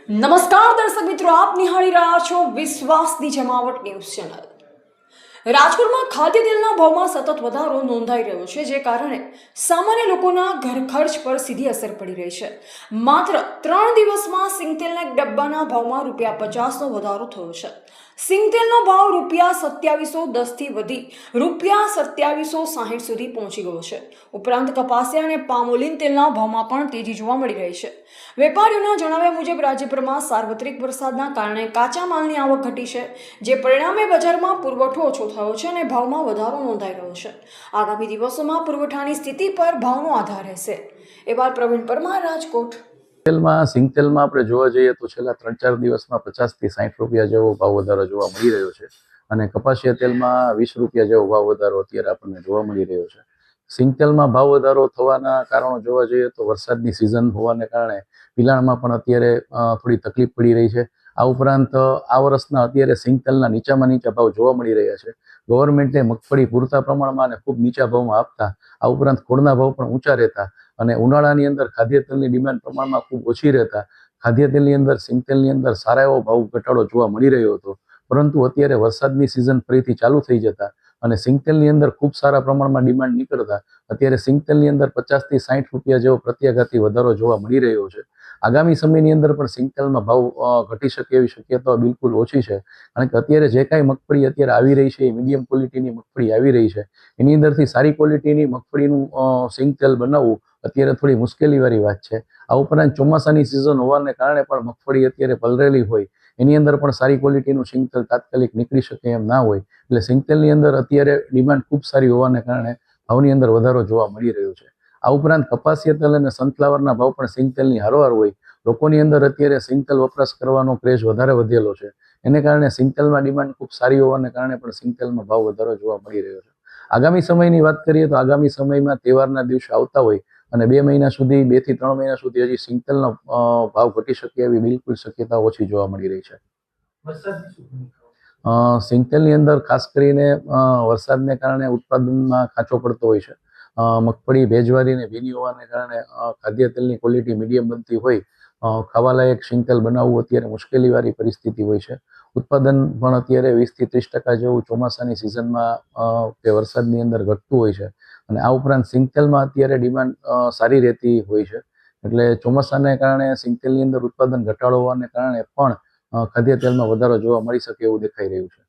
નમસ્કાર દર્શક મિત્રો, આપ નિહાળી રહ્યા છો વિશ્વાસની જમાવટ ન્યૂઝ ચેનલ। રાજકોટમાં ખાદ્ય તેલના ભાવમાં સતત વધારો નોંધાઈ રહ્યો છે, જે કારણે સામાન્ય લોકોના ઘર ખર્ચ પર સીધી અસર પડી રહી છે। માત્ર 3 દિવસમાં સિંગતેલના એક ડબ્બાના ભાવમાં ₹50નો વધારો થયો છે। સિંગતેલનો ભાવ ₹2710 થી વધી ₹2760 સુધી પહોંચી ગયો છે। ઉપરાંત કપાસિયા અને પામોલીન તેલના ભાવમાં પણ તેજી જોવા મળી રહી છે। વેપારીઓના જણાવ્યા મુજબ રાજ્યભરમાં સાર્વત્રિક વરસાદના કારણે કાચા માલની આવક ઘટી છે, જે પરિણામે બજારમાં પુરવઠો ઓછો થયો છે અને ભાવમાં વધારો નોંધાઈ રહ્યો છે। આગામી દિવસોમાં પુરવઠાની સ્થિતિ પર ભાવનો આધાર રહેશે। એવા પ્રવીણ પરમાર, રાજકોટ। તેલમાં સિંગતેલમાં આપણે જોવા જઈએ તો છેલ્લા 3-4 દિવસમાં 50 થી 60 રૂપિયા જેવો ભાવ વધારો જોવા મળી રહ્યો છે અને કપાસિયા તેલમાં 20 રૂપિયા જેવો ભાવ વધારો અત્યારે આપણને જોવા મળી રહ્યો છે। સિંગતેલમાં ભાવ વધારો થવાના કારણો જોવા જઈએ તો વરસાદની સિઝન હોવાને કારણે પિલાણમાં પણ અત્યારે થોડી તકલીફ પડી રહી છે। આ ઉપરાંત આ વર્ષના અત્યારે સિંગતેલના નીચામાં નીચા ભાવ જોવા મળી રહ્યા છે। ગવર્મેન્ટે મગફળી પૂરતા પ્રમાણમાં અને ખૂબ નીચા ભાવમાં આપતા, આ ઉપરાંત ખોળના ભાવ પણ ઊંચા રહેતા અને ઉનાળાની અંદર ખાદ્ય તેલની ડિમાન્ડ પ્રમાણમાં ખૂબ ઓછી રહેતા ખાદ્ય તેલની અંદર સિંગતેલની અંદર સારા એવો ભાવ ઘટાડો જોવા મળી રહ્યો હતો। પરંતુ અત્યારે વરસાદની સિઝન ફરીથી ચાલુ થઈ જતા અને સિંગતેલની અંદર ખૂબ સારા પ્રમાણમાં ડિમાન્ડ નીકળતા અત્યારે સિંગતેલની અંદર 50 થી 60 રૂપિયા જેવો પ્રત્યાઘાતી વધારો જોવા મળી રહ્યો છે। આગામી સમયની અંદર પણ સિંગતેલમાં ભાવ ઘટી શકે એવી શક્યતાઓ બિલકુલ ઓછી છે, કારણ કે અત્યારે જે કાંઈ મગફળી અત્યારે આવી રહી છે એ મીડિયમ ક્વોલિટીની મગફળી આવી રહી છે। એની અંદરથી સારી ક્વોલિટીની મગફળીનું સિંગતેલ બનાવવું અત્યારે થોડી મુશ્કેલીવાળી વાત છે। આ ઉપરાંત ચોમાસાની સિઝન હોવાને કારણે પણ મગફળી અત્યારે પલળેલી હોય, એની અંદર પણ સારી ક્વોલિટીનું સિંગતેલ તાત્કાલિક નીકળી શકે એમ ના હોય, એટલે સિંગતેલની અંદર અત્યારે ડિમાન્ડ ખૂબ સારી હોવાને કારણે ભાવની અંદર વધારો જોવા મળી રહ્યો છે। આ ઉપરાંત કપાસિયા તેલ અને સનફ્લાવરના ભાવ પણ સિંગતેલની હારોહાર હોય, લોકોની અંદર અત્યારે સિંગતેલ વપરાશ કરવાનો ક્રેઝ વધારે વધેલો છે, એને કારણે સિંગતેલમાં ડિમાન્ડ ખૂબ સારી હોવાને કારણે પણ સિંગતેલમાં ભાવ વધારો જોવા મળી રહ્યો છે। આગામી સમયની વાત કરીએ તો આગામી સમયમાં તહેવારના દિવસે આવતા હોય અને 2 મહિના સુધી 2 થી 3 મહિના સુધી હજી સિંગતેલનો ભાવ ઘટી શકે એવી બિલકુલ શક્યતા ઓછી જોવા મળી રહી છે। સિંગતેલની અંદર ખાસ કરીને વરસાદને કારણે ઉત્પાદનમાં કાચો પડતો હોય છે। મગફળી ભેજવાળી અને ભીની હોવાને કારણે ખાદ્ય તેલની ક્વોલિટી મીડિયમ બનતી હોય, ખાવાલાયક સિંગતેલ બનાવવું અત્યારે મુશ્કેલીવાળી પરિસ્થિતિ હોય છે। ઉત્પાદન પણ અત્યારે 20 થી 30% જેવું ચોમાસાની સિઝનમાં કે વરસાદની અંદર ઘટતું હોય છે અને આ ઉપરાંત સિંગતેલમાં અત્યારે ડિમાન્ડ સારી રહેતી હોય છે, એટલે ચોમાસાને કારણે સિંગતેલની અંદર ઉત્પાદન ઘટાડો હોવાને કારણે પણ ખાદ્ય તેલમાં વધારો જોવા મળી શકે એવું દેખાઈ રહ્યું છે।